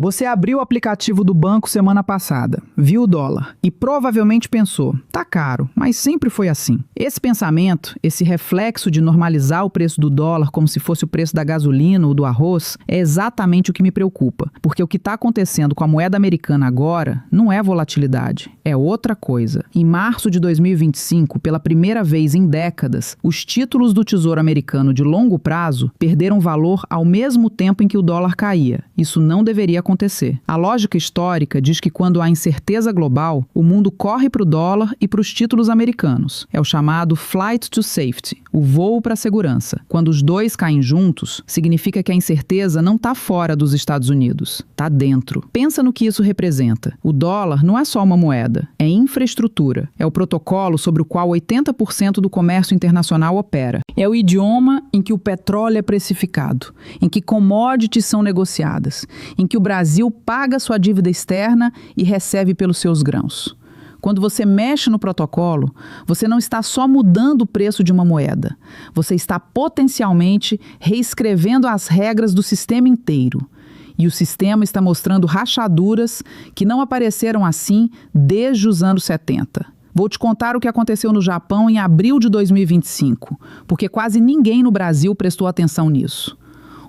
Você abriu o aplicativo do banco semana passada, viu o dólar e provavelmente pensou, tá caro, mas sempre foi assim. Esse pensamento, esse reflexo de normalizar o preço do dólar como se fosse o preço da gasolina ou do arroz, é exatamente o que me preocupa, porque o que está acontecendo com a moeda americana agora não é volatilidade, é outra coisa. Em março de 2025, pela primeira vez em décadas, os títulos do Tesouro Americano de longo prazo perderam valor ao mesmo tempo em que o dólar caía. Isso não deveria acontecer. A lógica histórica diz que quando há incerteza global, o mundo corre para o dólar e para os títulos americanos. É o chamado flight to safety, o voo para a segurança. Quando os dois caem juntos, significa que a incerteza não está fora dos Estados Unidos, está dentro. Pensa no que isso representa. O dólar não é só uma moeda, é infraestrutura. É o protocolo sobre o qual 80% do comércio internacional opera. É o idioma em que o petróleo é precificado, em que commodities são negociadas, em que o Brasil paga sua dívida externa e recebe pelos seus grãos. Quando você mexe no protocolo, você não está só mudando o preço de uma moeda. Você está potencialmente reescrevendo as regras do sistema inteiro. E o sistema está mostrando rachaduras que não apareceram assim desde os anos 70. Vou te contar o que aconteceu no Japão em abril de 2025, porque quase ninguém no Brasil prestou atenção nisso.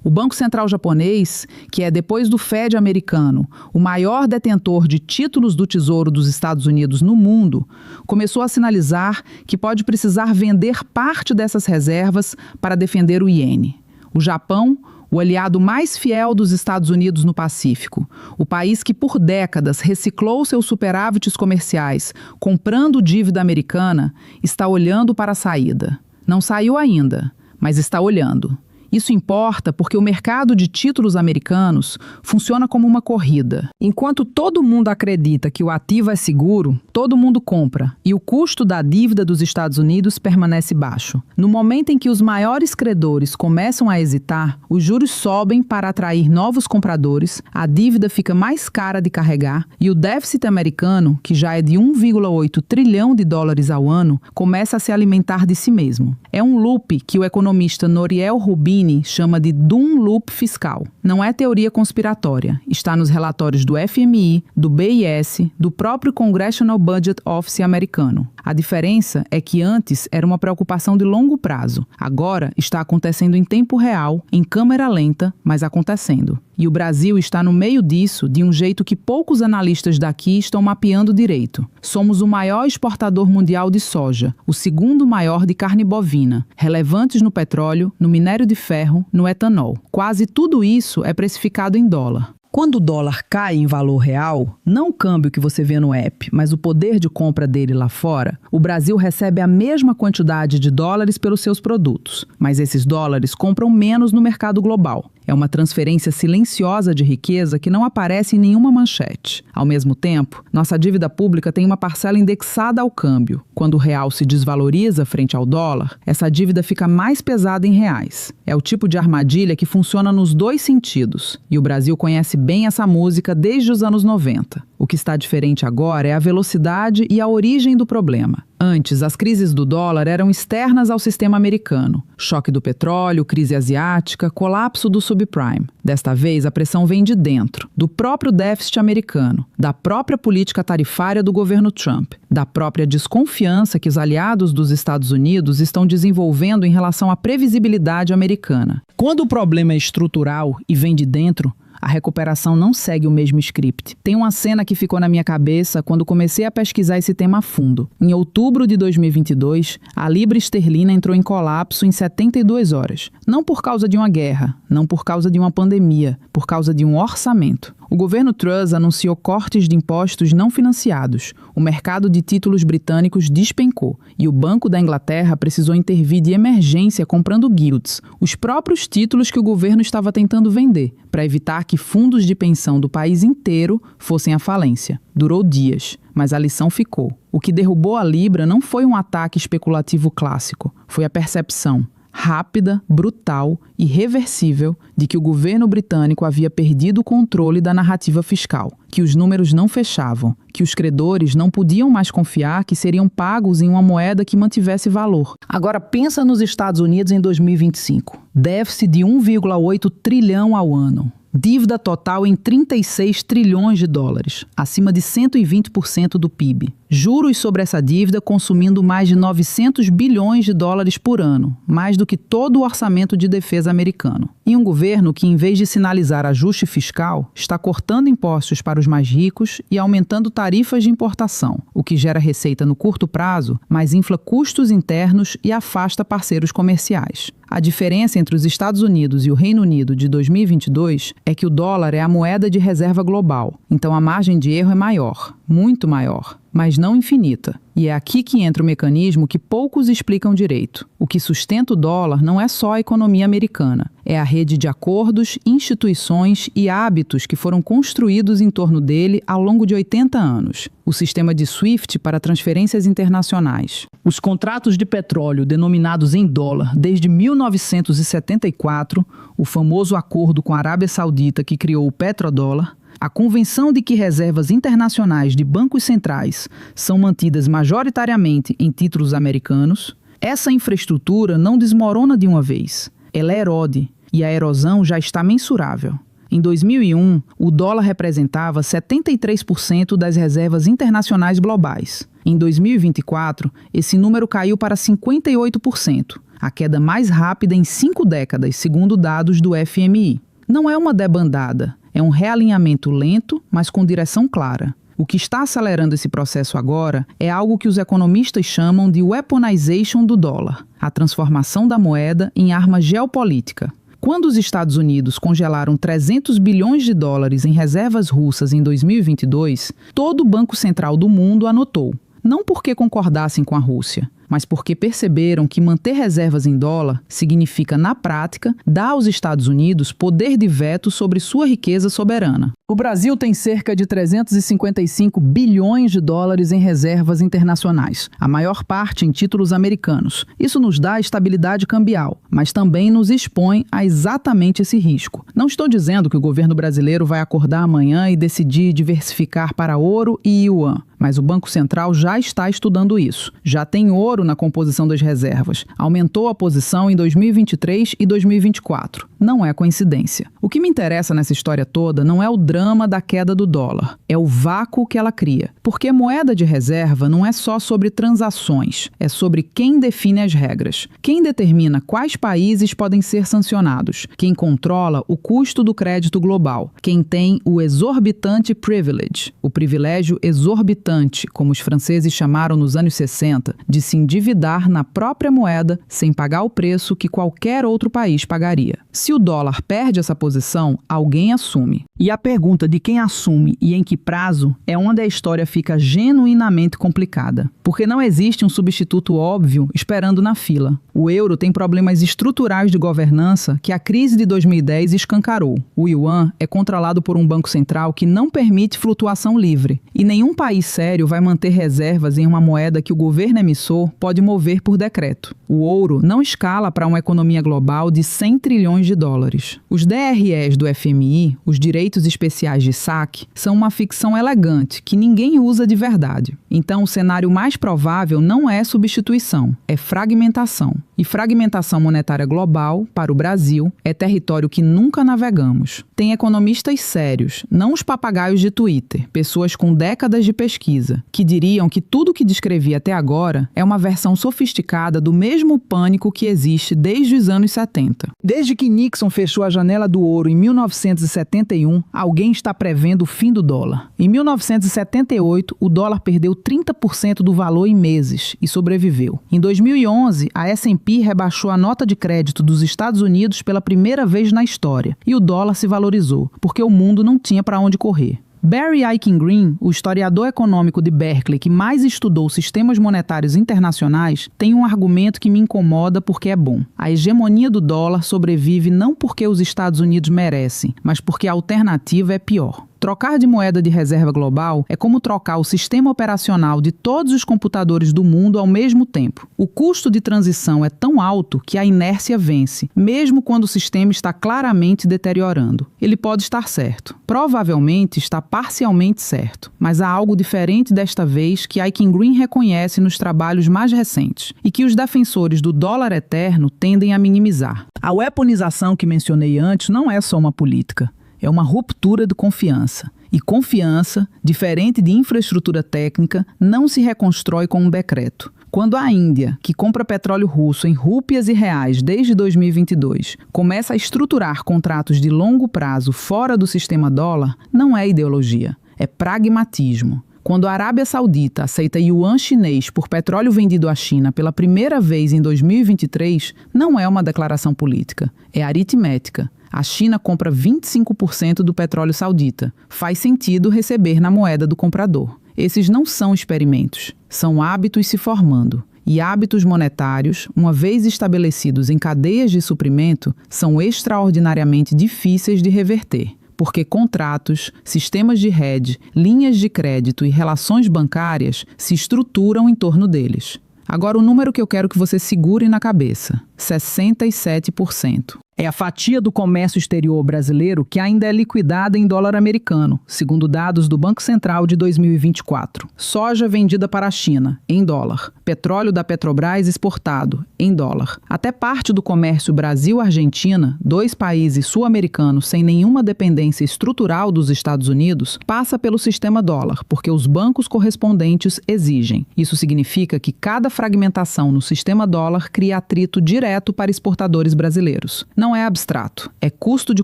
O Banco Central japonês, que é, depois do Fed americano, o maior detentor de títulos do Tesouro dos Estados Unidos no mundo, começou a sinalizar que pode precisar vender parte dessas reservas para defender o iene. O Japão, o aliado mais fiel dos Estados Unidos no Pacífico, o país que por décadas reciclou seus superávites comerciais comprando dívida americana, está olhando para a saída. Não saiu ainda, mas está olhando. Isso importa porque o mercado de títulos americanos funciona como uma corrida. Enquanto todo mundo acredita que o ativo é seguro, todo mundo compra e o custo da dívida dos Estados Unidos permanece baixo. No momento em que os maiores credores começam a hesitar, os juros sobem para atrair novos compradores, a dívida fica mais cara de carregar e o déficit americano, que já é de 1,8 trilhão de dólares ao ano, começa a se alimentar de si mesmo. É um loop que o economista Nouriel Roubini chama de doom loop fiscal. Não é teoria conspiratória. Está nos relatórios do FMI, do BIS, do próprio Congressional Budget Office americano. A diferença é que antes era uma preocupação de longo prazo. Agora está acontecendo em tempo real, em câmera lenta, mas acontecendo. E o Brasil está no meio disso de um jeito que poucos analistas daqui estão mapeando direito. Somos o maior exportador mundial de soja, o segundo maior de carne bovina, relevantes no petróleo, no minério de ferro, no etanol. Quase tudo isso é precificado em dólar. Quando o dólar cai em valor real, não o câmbio que você vê no app, mas o poder de compra dele lá fora, o Brasil recebe a mesma quantidade de dólares pelos seus produtos, mas esses dólares compram menos no mercado global. É uma transferência silenciosa de riqueza que não aparece em nenhuma manchete. Ao mesmo tempo, nossa dívida pública tem uma parcela indexada ao câmbio. Quando o real se desvaloriza frente ao dólar, essa dívida fica mais pesada em reais. É o tipo de armadilha que funciona nos dois sentidos. E o Brasil conhece bem essa música desde os anos 90. O que está diferente agora é a velocidade e a origem do problema. Antes, as crises do dólar eram externas ao sistema americano. Choque do petróleo, crise asiática, colapso do subprime. Desta vez, a pressão vem de dentro, do próprio déficit americano, da própria política tarifária do governo Trump, da própria desconfiança que os aliados dos Estados Unidos estão desenvolvendo em relação à previsibilidade americana. Quando o problema é estrutural e vem de dentro, a recuperação não segue o mesmo script. Tem uma cena que ficou na minha cabeça quando comecei a pesquisar esse tema a fundo. Em outubro de 2022, a libra esterlina entrou em colapso em 72 horas. Não por causa de uma guerra, não por causa de uma pandemia, por causa de um orçamento. O governo Truss anunciou cortes de impostos não financiados. O mercado de títulos britânicos despencou e o Banco da Inglaterra precisou intervir de emergência comprando gilts, os próprios títulos que o governo estava tentando vender, para evitar que fundos de pensão do país inteiro fossem à falência. Durou dias, mas a lição ficou. O que derrubou a libra não foi um ataque especulativo clássico, foi a percepção rápida, brutal e irreversível de que o governo britânico havia perdido o controle da narrativa fiscal, que os números não fechavam, que os credores não podiam mais confiar que seriam pagos em uma moeda que mantivesse valor. Agora pensa nos Estados Unidos em 2025. Déficit de 1,8 trilhão ao ano. Dívida total em 36 trilhões de dólares, acima de 120% do PIB. Juros sobre essa dívida consumindo mais de 900 bilhões de dólares por ano, mais do que todo o orçamento de defesa americano. E um governo que, em vez de sinalizar ajuste fiscal, está cortando impostos para os mais ricos e aumentando tarifas de importação, o que gera receita no curto prazo, mas infla custos internos e afasta parceiros comerciais. A diferença entre os Estados Unidos e o Reino Unido de 2022 é que o dólar é a moeda de reserva global, então a margem de erro é maior, muito maior, mas não infinita. E é aqui que entra o mecanismo que poucos explicam direito. O que sustenta o dólar não é só a economia americana, é a rede de acordos, instituições e hábitos que foram construídos em torno dele ao longo de 80 anos. O sistema de SWIFT para transferências internacionais. Os contratos de petróleo denominados em dólar desde 1974, o famoso acordo com a Arábia Saudita que criou o petrodólar, a convenção de que reservas internacionais de bancos centrais são mantidas majoritariamente em títulos americanos, essa infraestrutura não desmorona de uma vez. Ela erode, e a erosão já está mensurável. Em 2001, o dólar representava 73% das reservas internacionais globais. Em 2024, esse número caiu para 58%, a queda mais rápida em 5 décadas, segundo dados do FMI. Não é uma debandada, é um realinhamento lento, mas com direção clara. O que está acelerando esse processo agora é algo que os economistas chamam de weaponization do dólar, a transformação da moeda em arma geopolítica. Quando os Estados Unidos congelaram 300 bilhões de dólares em reservas russas em 2022, todo o Banco Central do mundo anotou. Não porque concordassem com a Rússia, mas porque perceberam que manter reservas em dólar significa, na prática, dar aos Estados Unidos poder de veto sobre sua riqueza soberana. O Brasil tem cerca de 355 bilhões de dólares em reservas internacionais, a maior parte em títulos americanos. Isso nos dá estabilidade cambial, mas também nos expõe a exatamente esse risco. Não estou dizendo que o governo brasileiro vai acordar amanhã e decidir diversificar para ouro e yuan, mas o Banco Central já está estudando isso. Já tem ouro na composição das reservas. Aumentou a posição em 2023 e 2024. Não é coincidência. O que me interessa nessa história toda não é o drama da queda do dólar, é o vácuo que ela cria. Porque moeda de reserva não é só sobre transações, é sobre quem define as regras, quem determina quais países podem ser sancionados, quem controla o custo do crédito global, quem tem o exorbitante privilege, o privilégio exorbitante, como os franceses chamaram nos anos 60, de se endividar na própria moeda sem pagar o preço que qualquer outro país pagaria. Se o dólar perde essa posição, alguém assume. E a pergunta de quem assume e em que prazo é onde a história fica genuinamente complicada. Porque não existe um substituto óbvio esperando na fila. O euro tem problemas estruturais de governança que a crise de 2010 escancarou. O yuan é controlado por um banco central que não permite flutuação livre. E nenhum país sério vai manter reservas em uma moeda que o governo emissor pode mover por decreto. O ouro não escala para uma economia global de 100 trilhões de dólares. Os DREs do FMI, os direitos especiais de saque, são uma ficção elegante que ninguém usa de verdade. Então, o cenário mais provável não é substituição, é fragmentação. E fragmentação monetária global, para o Brasil, é território que nunca navegamos. Tem economistas sérios, não os papagaios de Twitter, pessoas com décadas de pesquisa, que diriam que tudo que descrevi até agora é uma versão sofisticada do mesmo pânico que existe desde os anos 70. Desde que Nixon fechou a janela do ouro em 1971, alguém está prevendo o fim do dólar. Em 1978, o dólar perdeu 30% do valor em meses e sobreviveu. Em 2011, a S&P rebaixou a nota de crédito dos Estados Unidos pela primeira vez na história e o dólar se valorizou, porque o mundo não tinha para onde correr. Barry Eichengreen, o historiador econômico de Berkeley que mais estudou sistemas monetários internacionais, tem um argumento que me incomoda porque é bom. A hegemonia do dólar sobrevive não porque os Estados Unidos merecem, mas porque a alternativa é pior. Trocar de moeda de reserva global é como trocar o sistema operacional de todos os computadores do mundo ao mesmo tempo. O custo de transição é tão alto que a inércia vence, mesmo quando o sistema está claramente deteriorando. Ele pode estar certo. Provavelmente está parcialmente certo. Mas há algo diferente desta vez que Eichengreen reconhece nos trabalhos mais recentes e que os defensores do dólar eterno tendem a minimizar. A weaponização que mencionei antes não é só uma política. É uma ruptura de confiança. E confiança, diferente de infraestrutura técnica, não se reconstrói com um decreto. Quando a Índia, que compra petróleo russo em rúpias e reais desde 2022, começa a estruturar contratos de longo prazo fora do sistema dólar, não é ideologia, é pragmatismo. Quando a Arábia Saudita aceita yuan chinês por petróleo vendido à China pela primeira vez em 2023, não é uma declaração política, é aritmética. A China compra 25% do petróleo saudita. Faz sentido receber na moeda do comprador. Esses não são experimentos, são hábitos se formando. E hábitos monetários, uma vez estabelecidos em cadeias de suprimento, são extraordinariamente difíceis de reverter. Porque contratos, sistemas de hedge, linhas de crédito e relações bancárias se estruturam em torno deles. Agora o número que eu quero que você segure na cabeça: 67%. É a fatia do comércio exterior brasileiro que ainda é liquidada em dólar americano, segundo dados do Banco Central de 2024. Soja vendida para a China, em dólar. Petróleo da Petrobras exportado, em dólar. Até parte do comércio Brasil-Argentina, dois países sul-americanos sem nenhuma dependência estrutural dos Estados Unidos, passa pelo sistema dólar, porque os bancos correspondentes exigem. Isso significa que cada fragmentação no sistema dólar cria atrito direto para exportadores brasileiros. Não é abstrato, é custo de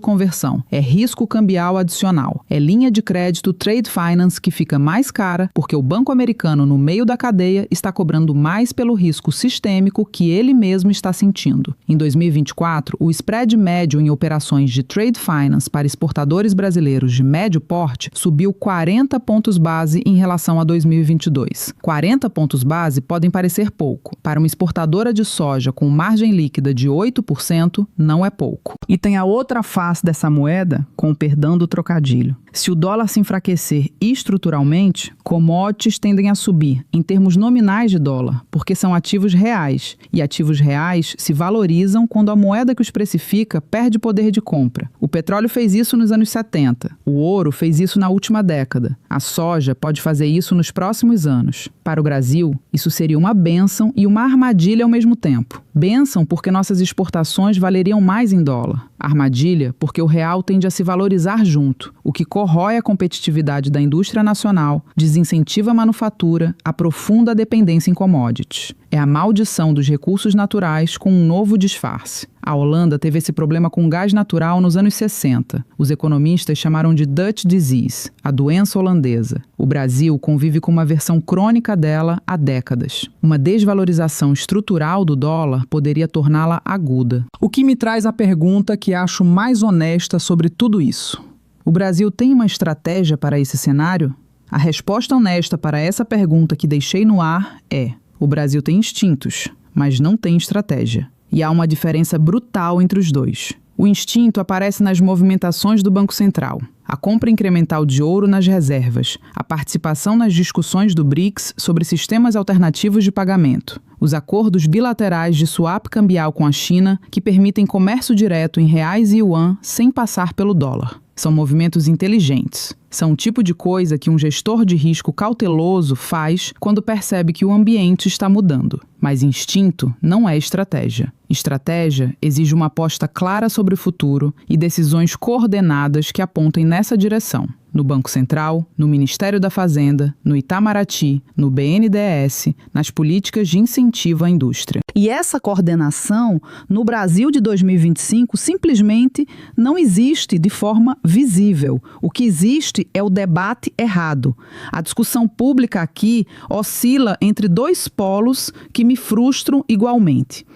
conversão, é risco cambial adicional, é linha de crédito trade finance que fica mais cara porque o banco americano no meio da cadeia está cobrando mais pelo risco sistêmico que ele mesmo está sentindo. Em 2024, o spread médio em operações de trade finance para exportadores brasileiros de médio porte subiu 40 pontos base em relação a 2022. 40 pontos base podem parecer pouco. Para uma exportadora de soja com margem líquida de 8%, não é pouco. E tem a outra face dessa moeda, com o perdão do trocadilho. Se o dólar se enfraquecer estruturalmente, commodities tendem a subir em termos nominais de dólar, porque são ativos reais, e ativos reais se valorizam quando a moeda que os precifica perde poder de compra. O petróleo fez isso nos anos 70, o ouro fez isso na última década, a soja pode fazer isso nos próximos anos. Para o Brasil, isso seria uma bênção e uma armadilha ao mesmo tempo. Bênção porque nossas exportações valeriam mais em dólar. Armadilha porque o real tende a se valorizar junto, o que corrói a competitividade da indústria nacional, desincentiva a manufatura, aprofunda a dependência em commodities. É a maldição dos recursos naturais com um novo disfarce. A Holanda teve esse problema com gás natural nos anos 60. Os economistas chamaram de Dutch Disease, a doença holandesa. O Brasil convive com uma versão crônica dela há décadas. Uma desvalorização estrutural do dólar poderia torná-la aguda. O que me traz a pergunta que acho mais honesta sobre tudo isso. O Brasil tem uma estratégia para esse cenário? A resposta honesta para essa pergunta que deixei no ar é: o Brasil tem instintos, mas não tem estratégia. E há uma diferença brutal entre os dois. O instinto aparece nas movimentações do Banco Central, a compra incremental de ouro nas reservas, a participação nas discussões do BRICS sobre sistemas alternativos de pagamento, os acordos bilaterais de swap cambial com a China que permitem comércio direto em reais e yuan sem passar pelo dólar. São movimentos inteligentes. São o tipo de coisa que um gestor de risco cauteloso faz quando percebe que o ambiente está mudando. Mas instinto não é estratégia. Estratégia exige uma aposta clara sobre o futuro e decisões coordenadas que apontem nessa direção. No Banco Central, no Ministério da Fazenda, no Itamaraty, no BNDES, nas políticas de incentivo à indústria. E essa coordenação, no Brasil de 2025, simplesmente não existe de forma visível. O que existe é o debate errado. A discussão pública aqui oscila entre dois polos que me frustram igualmente.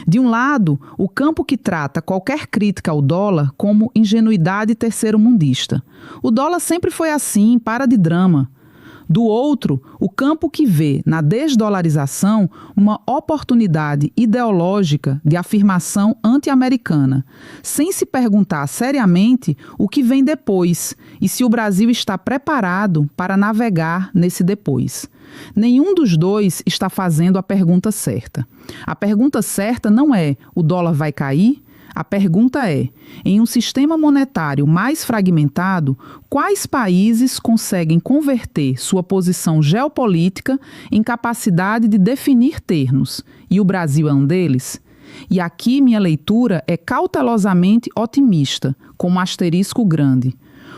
De um lado, o campo que trata qualquer crítica ao dólar como ingenuidade terceiro-mundista. O dólar sempre foi assim, para de drama. Do outro, o campo que vê na desdolarização uma oportunidade ideológica de afirmação anti-americana, sem se perguntar seriamente o que vem depois e se o Brasil está preparado para navegar nesse depois. Nenhum dos dois está fazendo a pergunta certa. A pergunta certa não é: o dólar vai cair? A pergunta é: em um sistema monetário mais fragmentado, quais países conseguem converter sua posição geopolítica em capacidade de definir termos? E o Brasil é um deles? E aqui minha leitura é cautelosamente otimista, com um asterisco grande.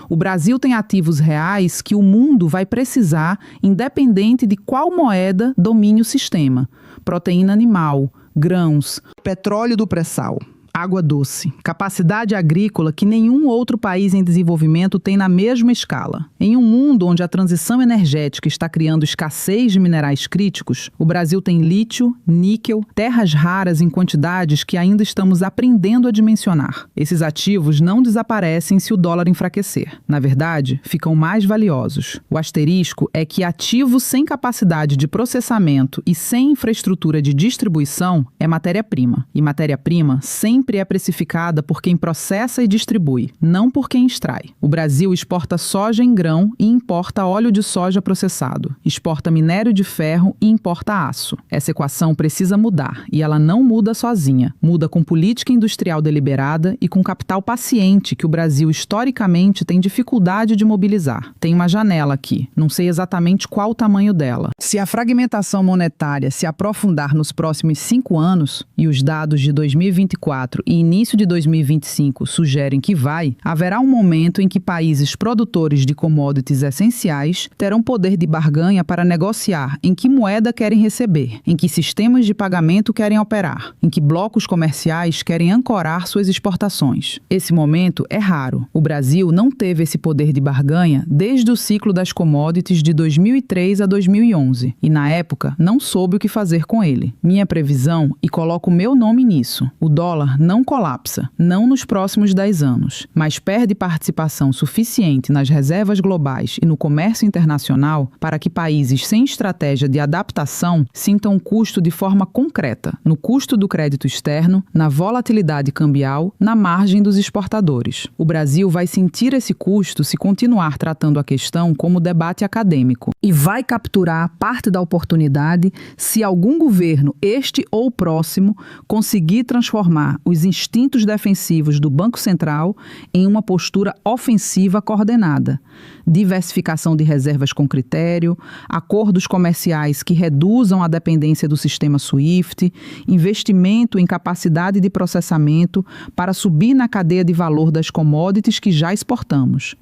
O Brasil tem ativos reais que o mundo vai precisar, independente de qual moeda domine o sistema. Proteína animal, grãos, petróleo do pré-sal, água doce, capacidade agrícola que nenhum outro país em desenvolvimento tem na mesma escala. Em um mundo onde a transição energética está criando escassez de minerais críticos, o Brasil tem lítio, níquel, terras raras em quantidades que ainda estamos aprendendo a dimensionar. Esses ativos não desaparecem se o dólar enfraquecer. Na verdade, ficam mais valiosos. O asterisco é que ativo sem capacidade de processamento e sem infraestrutura de distribuição é matéria-prima. E matéria-prima sempre é precificada por quem processa e distribui, não por quem extrai. O Brasil exporta soja em grão e importa óleo de soja processado, exporta minério de ferro e importa aço. Essa equação precisa mudar e ela não muda sozinha. Muda com política industrial deliberada e com capital paciente que o Brasil historicamente tem dificuldade de mobilizar. Tem uma janela aqui, não sei exatamente qual o tamanho dela. Se a fragmentação monetária se aprofundar nos próximos 5 anos, e os dados de 2024 e início de 2025 sugerem que vai, haverá um momento em que países produtores de commodities essenciais terão poder de barganha para negociar em que moeda querem receber, em que sistemas de pagamento querem operar, em que blocos comerciais querem ancorar suas exportações. Esse momento é raro. O Brasil não teve esse poder de barganha desde o ciclo das commodities de 2003 a 2011 e, na época, não soube o que fazer com ele. Minha previsão, e coloco meu nome nisso, o dólar não colapsa, não nos próximos 10 anos, mas perde participação suficiente nas reservas globais e no comércio internacional para que países sem estratégia de adaptação sintam o custo de forma concreta, no custo do crédito externo, na volatilidade cambial, na margem dos exportadores. O Brasil vai sentir esse custo se continuar tratando a questão como debate acadêmico e vai capturar parte da oportunidade se algum governo, este ou o próximo, conseguir transformar os instintos defensivos do Banco Central em uma postura ofensiva coordenada. Diversificação de reservas com critério, acordos comerciais que reduzam a dependência do sistema SWIFT, investimento em capacidade de processamento para subir na cadeia de valor das commodities que já exportamos.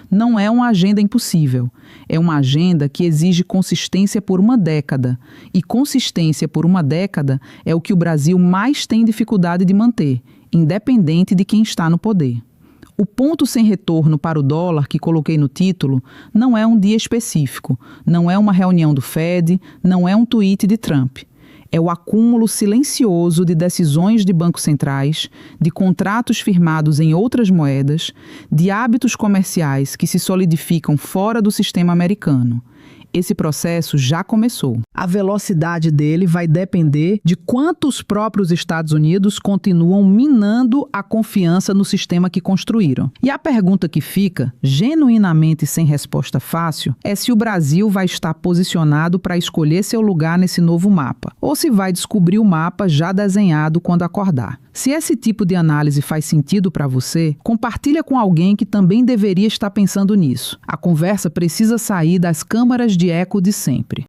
Não é uma agenda impossível, é uma agenda que exige consistência por uma década, e consistência por uma década é o que o Brasil mais tem dificuldade de manter, independente de quem está no poder. O ponto sem retorno para o dólar que coloquei no título não é um dia específico, não é uma reunião do Fed, não é um tweet de Trump. É o acúmulo silencioso de decisões de bancos centrais, de contratos firmados em outras moedas, de hábitos comerciais que se solidificam fora do sistema americano. Esse processo já começou. A velocidade dele vai depender de quanto os próprios Estados Unidos continuam minando a confiança no sistema que construíram. E a pergunta que fica, genuinamente sem resposta fácil, é se o Brasil vai estar posicionado para escolher seu lugar nesse novo mapa, ou se vai descobrir o mapa já desenhado quando acordar. Se esse tipo de análise faz sentido para você, compartilha com alguém que também deveria estar pensando nisso. A conversa precisa sair das câmaras de eco de sempre.